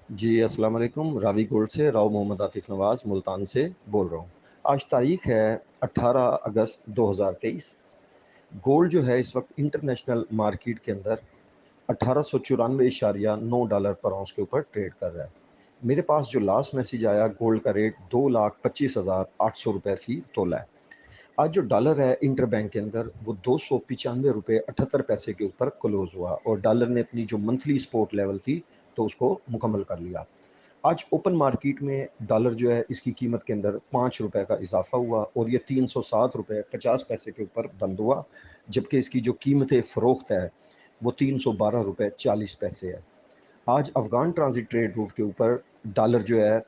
जी, अस्सलाम वालेकुम। रावी गोल्ड से राव मोहम्मद आतिफ़ नवाज़ मुल्तान से बोल रहा हूँ। आज तारीख़ है 18 अगस्त 2023। गोल्ड जो है इस वक्त इंटरनेशनल मार्केट के अंदर $1894.9 पर आउंस के ऊपर ट्रेड कर रहा है। मेरे पास जो लास्ट मैसेज आया, गोल्ड का रेट 2,25,800 रुपये फ़ी तोला है। आज जो डॉलर है इंटरबैंक के अंदर वो ₹295.78 के ऊपर क्लोज हुआ और डॉलर ने अपनी जो मंथली सपोर्ट लेवल थी तो उसको मुकम्मल कर लिया। आज ओपन मार्केट में डॉलर जो है इसकी कीमत के अंदर ₹5 का इजाफा हुआ और ये ₹307.50 के ऊपर बंद हुआ, जबकि इसकी जो कीमत फ़रोख्त है वो ₹312.40 है। आज अफ़गान ट्रांज़िट ट्रेड रूट के ऊपर डॉलर जो है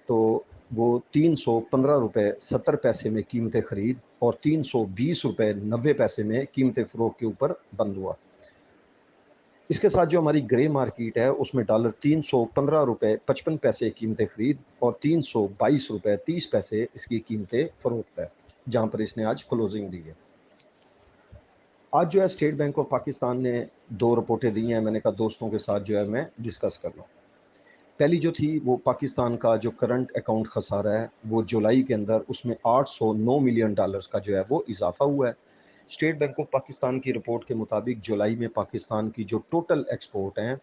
तो वो ₹315.70 में कीमत ख़रीद और ₹320.90 में कीमत फ़रोख्त के ऊपर बंद हुआ। इसके साथ जो हमारी ग्रे मार्केट है उसमें डॉलर ₹315.55 कीमतें ख़रीद और ₹322.30 इसकी कीमतें फ़रोख्त है, जहाँ पर इसने आज क्लोजिंग दी है। आज जो है स्टेट बैंक ऑफ पाकिस्तान ने 2 रिपोर्टें दी हैं, मैंने कहा दोस्तों के साथ जो है मैं डिस्कस कर लूँ। पहली जो थी वो पाकिस्तान का जो करंट अकाउंट खसारा है वो जुलाई के अंदर उसमें $809 मिलियन का जो है वो इजाफा हुआ है। स्टेट बैंक ऑफ पाकिस्तान की रिपोर्ट के मुताबिक जुलाई में पाकिस्तान की जो टोटल एक्सपोर्ट हैं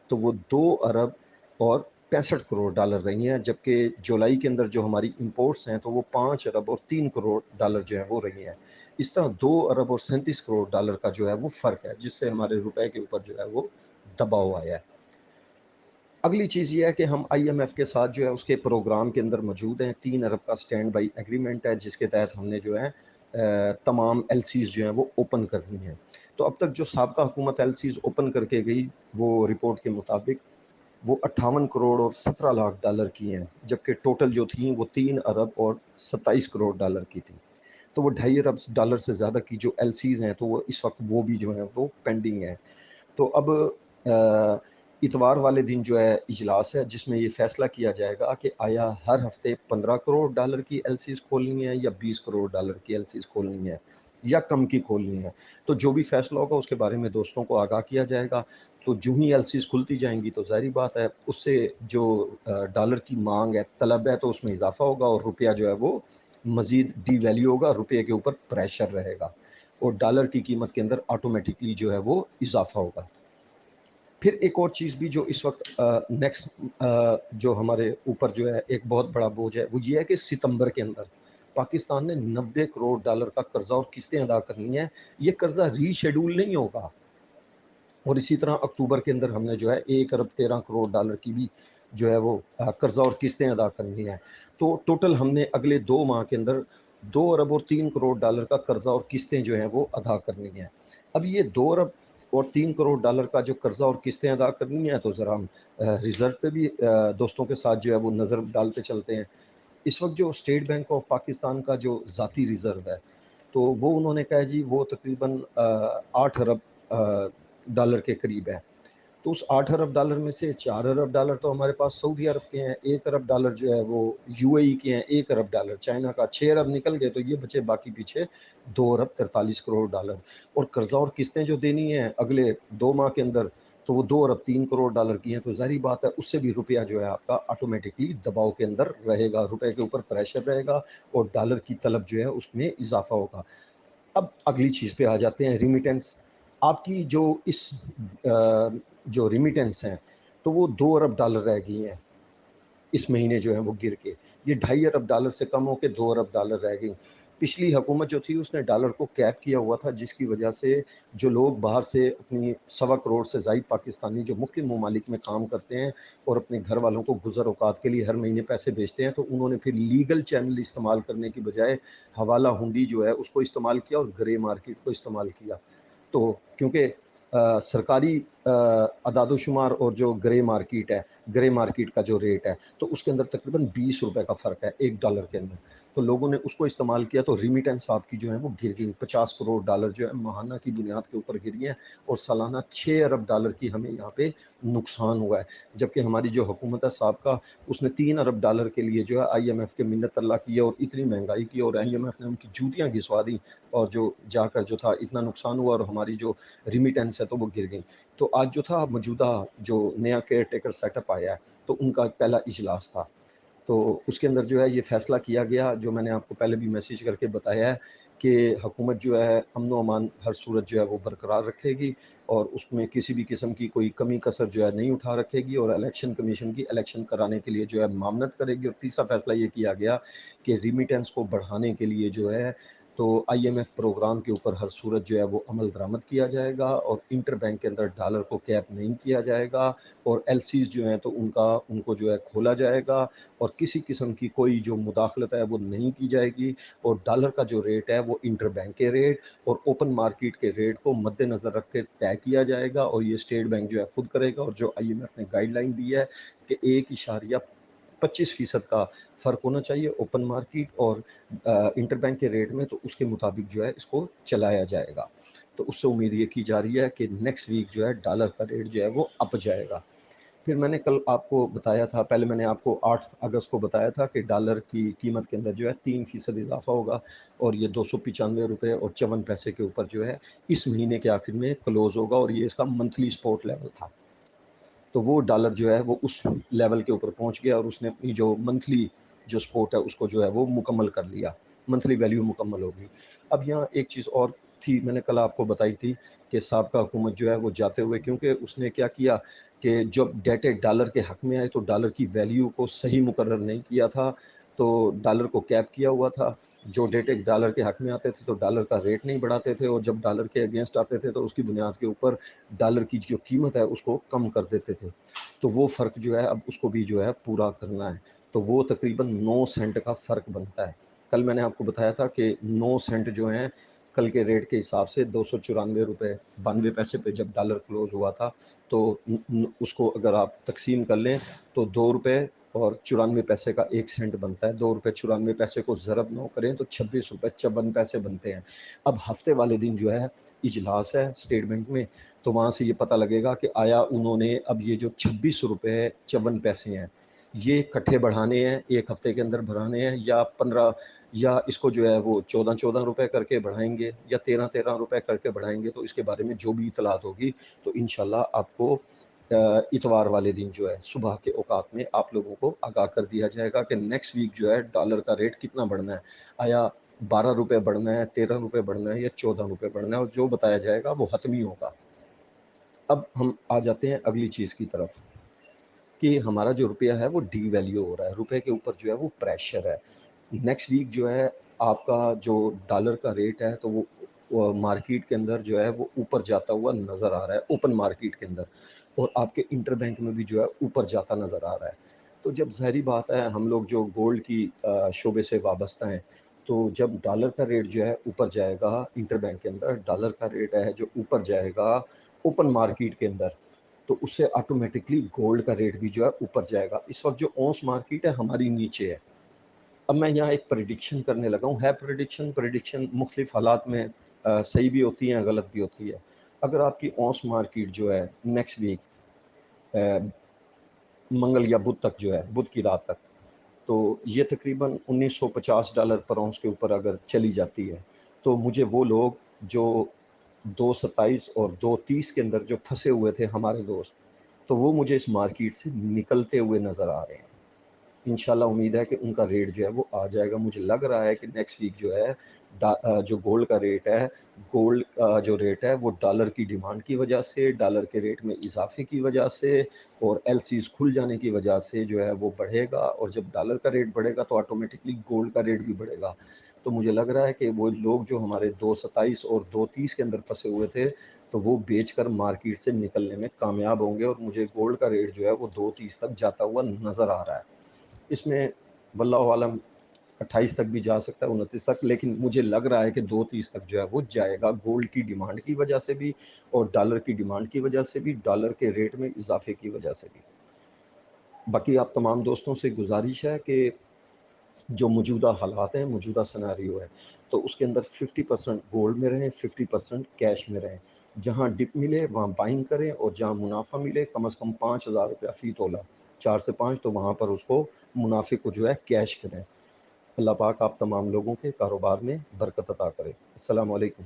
तो वो 2 अरब और 65 करोड़ डॉलर रही हैं, जबकि जुलाई के अंदर जो हमारी इंपोर्ट्स हैं तो वो 5 अरब और 3 करोड़ डॉलर जो है वो रही हैं। इस तरह 2 अरब और 37 करोड़ डॉलर का जो है वो फ़र्क है, जिससे हमारे रुपए के ऊपर जो है वो दबाव आया है। अगली चीज़ ये है कि हम आईएमएफ के साथ जो है उसके प्रोग्राम के अंदर मौजूद हैं। 3 अरब का स्टैंड बाई एग्रीमेंट है, जिसके तहत हमने जो है तमाम एलसीज़ जो हैं वो ओपन करनी हैं। तो अब तक जो साबका हुकूमत एलसीज़ ओपन करके गई वो रिपोर्ट के मुताबिक वो 58 करोड़ और 17 लाख डॉलर की हैं, जबकि टोटल जो थी वो 3 अरब और 27 करोड़ डॉलर की थी। तो वो ढाई अरब डॉलर से ज़्यादा की जो एलसीज़ हैं तो वो इस वक्त वो भी जो है वो पेंडिंग है। तो अब इतवार वाले दिन जो है इजलास है जिसमें ये फैसला किया जाएगा कि आया हर हफ्ते 15 करोड़ डॉलर की एलसीज खोलनी है या 20 करोड़ डॉलर की एलसीज खोलनी है या कम की खोलनी है। तो जो भी फैसला होगा उसके बारे में दोस्तों को आगाह किया जाएगा। तो जो ही एलसीज खुलती जाएंगी तो ज़ाहिर बात है उससे जो डॉलर की मांग है, तलब है, तो उसमें इजाफा होगा और रुपया जो है वो मज़ीद डीवैल्यू होगा, रुपये के ऊपर प्रेशर रहेगा और डॉलर की कीमत के अंदर ऑटोमेटिकली जो है वो इजाफा होगा। फिर एक और चीज़ भी जो इस वक्त नेक्स्ट जो हमारे ऊपर जो है एक बहुत बड़ा बोझ है वो ये है कि सितंबर के अंदर पाकिस्तान ने 90 करोड़ डॉलर का कर्जा और किस्तें अदा करनी है। ये कर्जा रीशेड्यूल नहीं होगा और इसी तरह अक्टूबर के अंदर हमने जो है 1 अरब 13 करोड़ डॉलर की भी जो है वो कर्जा और किस्तें अदा करनी है। तो टोटल हमने अगले 2 माह के अंदर 2 अरब और 3 करोड़ डॉलर का कर्जा और किस्तें जो हैं वो अदा करनी है। अब ये 2 अरब और 3 करोड़ डॉलर का जो कर्जा और किस्तें अदा करनी है तो ज़रा हम रिज़र्व पे भी दोस्तों के साथ जो है वो नज़र डालते चलते हैं। इस वक्त जो स्टेट बैंक ऑफ पाकिस्तान का जो ज़ाती रिज़र्व है तो वो उन्होंने कहा है जी वो तकरीबन 8 अरब डॉलर के करीब है। तो उस 8 अरब डॉलर में से 4 अरब डॉलर तो हमारे पास सऊदी अरब के हैं, 1 अरब डॉलर जो है वो यूएई के हैं, 1 अरब डॉलर चाइना का, 6 अरब निकल गए तो ये बचे बाकी पीछे 2 अरब 43 करोड़ डॉलर। और कर्जा और किस्तें जो देनी हैं अगले 2 माह के अंदर तो वो 2 अरब 3 करोड़ डॉलर की हैं। तो ज़ाहिर बात है उससे भी रुपया जो है आपका ऑटोमेटिकली दबाव के अंदर रहेगा, रुपए के ऊपर प्रेशर रहेगा और डॉलर की तलब जो है उसमें इज़ाफ़ा होगा। अब अगली चीज़ पे आ जाते हैं, रिमिटेंस। आपकी जो इस जो रिमिटेंस हैं तो वो 2 अरब डॉलर रह गई हैं इस महीने जो है वो गिर के। ये ढाई अरब डॉलर से कम होके 2 अरब डॉलर रह गई। पिछली हुकूमत जो थी उसने डॉलर को कैप किया हुआ था, जिसकी वजह से जो लोग बाहर से अपनी सवा करोड़ से ज़ायद पाकिस्तानी जो मुख्तलिफ ममालिक में काम करते हैं और अपने घर वालों को गुज़र औक़ात के लिए हर महीने पैसे भेजते हैं, तो उन्होंने फिर लीगल चैनल इस्तेमाल करने की बजाय हवाला हुंडी जो है उसको इस्तेमाल किया और ग्रे मार्केट को इस्तेमाल किया। तो क्योंकि सरकारी अदाद-ओ-शुमार और जो ग्रे मार्केट है, ग्रे मार्केट का जो रेट है, तो उसके अंदर तकरीबन ₹20 का फ़र्क है 1 डॉलर के अंदर। तो लोगों ने उसको इस्तेमाल किया तो रिमिटेंस आपकी जो है वो गिर गई। 50 करोड़ डॉलर जो है माहाना की बुनियाद के ऊपर गिरी हैं और सालाना 6 अरब डॉलर की हमें यहाँ पे नुकसान हुआ है। जबकि हमारी जो हुकूमत है साबका उसने 3 अरब डॉलर के लिए जो है आईएमएफ के मिन्नत अल्लाह की और इतनी महँगाई की और आईएमएफ ने उनकी जूतियाँ घिसवा दी और जो जाकर जो था इतना नुकसान हुआ और हमारी जो रिमिटेंस है तो वो गिर गई। तो आज जो था मौजूदा जो नया केयर टेकर सेटअप आया है, तो उनका पहला इजलास था। तो उसके अंदर जो है ये फ़ैसला किया गया, जो मैंने आपको पहले भी मैसेज करके बताया है कि हुकूमत जो है अमन-ओ-अमान हर सूरत जो है वो बरकरार रखेगी और उसमें किसी भी किस्म की कोई कमी-कसर जो है नहीं उठा रखेगी और इलेक्शन कमीशन की इलेक्शन कराने के लिए जो है मामनत करेगी। और तीसरा फ़ैसला ये किया गया कि रिमिटेंस को बढ़ाने के लिए जो है तो आईएमएफ प्रोग्राम के ऊपर हर सूरत जो है वो अमल दरामद किया जाएगा और इंटर बैंक के अंदर डॉलर को कैप नहीं किया जाएगा और एलसीज़ जो हैं तो उनको जो है खोला जाएगा और किसी किस्म की कोई जो मुदाखलत है वो नहीं की जाएगी और डॉलर का जो रेट है वो इंटर बैंक के रेट और ओपन मार्केट के रेट को मद्देनज़र रख के तय किया जाएगा और ये स्टेट बैंक जो है खुद करेगा। और जो आईएमएफ ने गाइडलाइन दी है कि 1.25% का फ़र्क होना चाहिए ओपन मार्केट और इंटरबैंक के रेट में, तो उसके मुताबिक जो है इसको चलाया जाएगा। तो उससे उम्मीद ये की जा रही है कि नेक्स्ट वीक जो है डॉलर का रेट जो है वो अप जाएगा। फिर मैंने कल आपको बताया था, पहले मैंने आपको 8 अगस्त को बताया था कि डॉलर की कीमत के अंदर जो है 3% इज़ाफ़ा होगा और ये ₹295 और 54 पैसे के ऊपर जो है इस महीने के आखिर में क्लोज़ होगा और ये इसका मंथली सपोर्ट लेवल था। तो वो डॉलर जो है वो उस लेवल के ऊपर पहुंच गया और उसने अपनी जो मंथली जो सपोर्ट है उसको जो है वो मुकम्मल कर लिया, मंथली वैल्यू मुकम्मल होगी। अब यहाँ एक चीज़ और थी, मैंने कल आपको बताई थी कि साबका हुकूमत जो है वो जाते हुए, क्योंकि उसने क्या किया कि जब डेटे डॉलर के हक़ में आए तो डॉलर की वैल्यू को सही मुकर्रर नहीं किया था, तो डॉलर को कैप किया हुआ था। जो डेटे डॉलर के हक़ में आते थे तो डॉलर का रेट नहीं बढ़ाते थे और जब डॉलर के अगेंस्ट आते थे तो उसकी बुनियाद के ऊपर डॉलर की जो कीमत है उसको कम कर देते थे। तो वो फ़र्क जो है अब उसको भी जो है पूरा करना है। तो वो तकरीबन 9 सेंट का फ़र्क बनता है। कल मैंने आपको बताया था कि 9 सेंट जो हैं कल के रेट के हिसाब से ₹294 92 पैसे पे जब डॉलर क्लोज़ हुआ था, तो उसको अगर आप तक़सीम कर लें तो ₹2 और 94 पैसे का 1 सेंट बनता है। ₹2.94 को ज़रब 9 करें तो ₹26.54 बनते हैं। अब हफ़्ते वाले दिन जो है इजलास है स्टेट बैंक में, तो वहाँ से ये पता लगेगा कि आया उन्होंने अब ये जो ₹26.54 हैं, ये इकट्ठे बढ़ाने हैं, 1 हफ़्ते के अंदर बढ़ाने हैं या 15 या इसको जो है वो ₹14-14 करके बढ़ाएँगे या ₹13-13 करके बढ़ाएँगे। तो इसके बारे में जो भी इत्तलात होगी तो इंशाअल्लाह आपको इतवार वाले दिन जो है सुबह के औकात में आप लोगों को आगाह कर दिया जाएगा कि नेक्स्ट वीक जो है डॉलर का रेट कितना बढ़ना है। आया ₹12 बढ़ना है, ₹13 बढ़ना है या ₹14 बढ़ना है और जो बताया जाएगा वो हतमी होगा। अब हम आ जाते हैं अगली चीज़ की तरफ कि हमारा जो रुपया है वो डीवैल्यू हो रहा है, रुपए के ऊपर जो है वो प्रेशर है। नेक्स्ट वीक जो है आपका जो डॉलर का रेट है तो वो मार्केट के अंदर जो है वो ऊपर जाता हुआ नज़र आ रहा है, ओपन मार्केट के अंदर और आपके इंटरबैंक में भी जो है ऊपर जाता नज़र आ रहा है। तो जब ज़ाहिरी बात है हम लोग जो गोल्ड की शोबे से वाबस्ता हैं, तो जब डॉलर का रेट जो है ऊपर जाएगा इंटरबैंक के अंदर, डॉलर का रेट है जो ऊपर जाएगा ओपन मार्केट के अंदर, तो उससे ऑटोमेटिकली गोल्ड का रेट भी जो है ऊपर जाएगा। इस वक़्त जो औंस मार्केट है हमारी नीचे है। अब मैं यहाँ एक प्रेडिक्शन करने लगा हूँ, है प्रेडिक्शन मुख्तलिफ़ हालात में सही भी होती है, गलत भी होती है। अगर आपकी औंस मार्केट जो है नेक्स्ट वीक अ, मंगल या बुध तक जो है, बुध की रात तक, तो ये तकरीबन $1950 पर औंस के ऊपर अगर चली जाती है, तो मुझे वो लोग जो 2.27 और 2.30 के अंदर जो फँसे हुए थे हमारे दोस्त, तो वो मुझे इस मार्केट से निकलते हुए नज़र आ रहे हैं। इंशाल्लाह उम्मीद है कि उनका रेट जो है वो आ जाएगा। मुझे लग रहा है कि नेक्स्ट वीक जो है जो गोल्ड का रेट है, गोल्ड का जो रेट है वो डॉलर की डिमांड की वजह से, डॉलर के रेट में इज़ाफ़े की वजह से और एलसीज़ खुल जाने की वजह से जो है वो बढ़ेगा और जब डॉलर का रेट बढ़ेगा तो ऑटोमेटिकली गोल्ड का रेट भी बढ़ेगा। तो मुझे लग रहा है कि वो लोग जो हमारे 2.27 और 2.30 के अंदर फँसे हुए थे, तो वो बेचकर मार्केट से निकलने में कामयाब होंगे और मुझे गोल्ड का रेट जो है वो 2.30 तक जाता हुआ नज़र आ रहा है। इसमें वल्लाहु आलम 28 तक भी जा सकता है, 29 तक, लेकिन मुझे लग रहा है कि 2.30 तक जो है वो जाएगा, गोल्ड की डिमांड की वजह से भी और डॉलर की डिमांड की वजह से भी, डॉलर के रेट में इज़ाफ़े की वजह से भी। बाकी आप तमाम दोस्तों से गुज़ारिश है कि जो मौजूदा हालात हैं, मौजूदा सिनेरियो है, तो उसके अंदर 50% गोल्ड में रहें, 50% कैश में रहें। जहाँ डिप मिले वहाँ बाइंग करें और जहाँ मुनाफ़ा मिले कम से कम ₹5000 फ़ी तोला, 4 से 5, तो वहाँ पर उसको मुनाफ़े को जो है कैश करें। अल्लाह पाक आप तमाम लोगों के कारोबार में बरकत अता करे। अस्सलामु अलैकुम।